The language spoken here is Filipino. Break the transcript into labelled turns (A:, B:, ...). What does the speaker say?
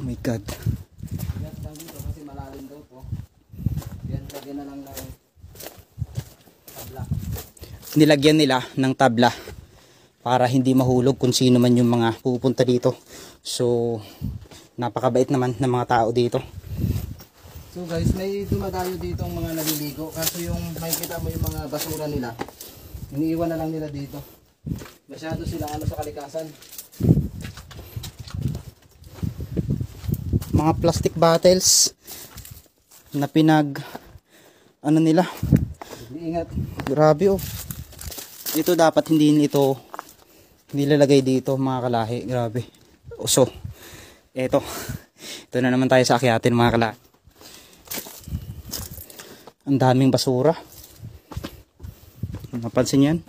A: my God.
B: Yan lang dito kasi malalim daw to. Yan, lagyan na lang ng tabla.
A: Nilagyan nila ng tabla para hindi mahulog kung sino man yung mga pupunta dito. So napakabait naman ng mga tao dito.
B: So guys, may dumadayo dito ang mga naliligo. Kaso yung makikita mo yung mga basura nila, iniiwan na lang nila dito. Masyado silang sa kalikasan.
A: Mga plastic bottles na nila.
B: Ingat.
A: Grabe oh. Ito dapat hindi ito nilalagay dito mga kalahi. Grabe. So, ito na naman tayo sa akyatin mga kalahi. Ang daming basura. Napansin yan?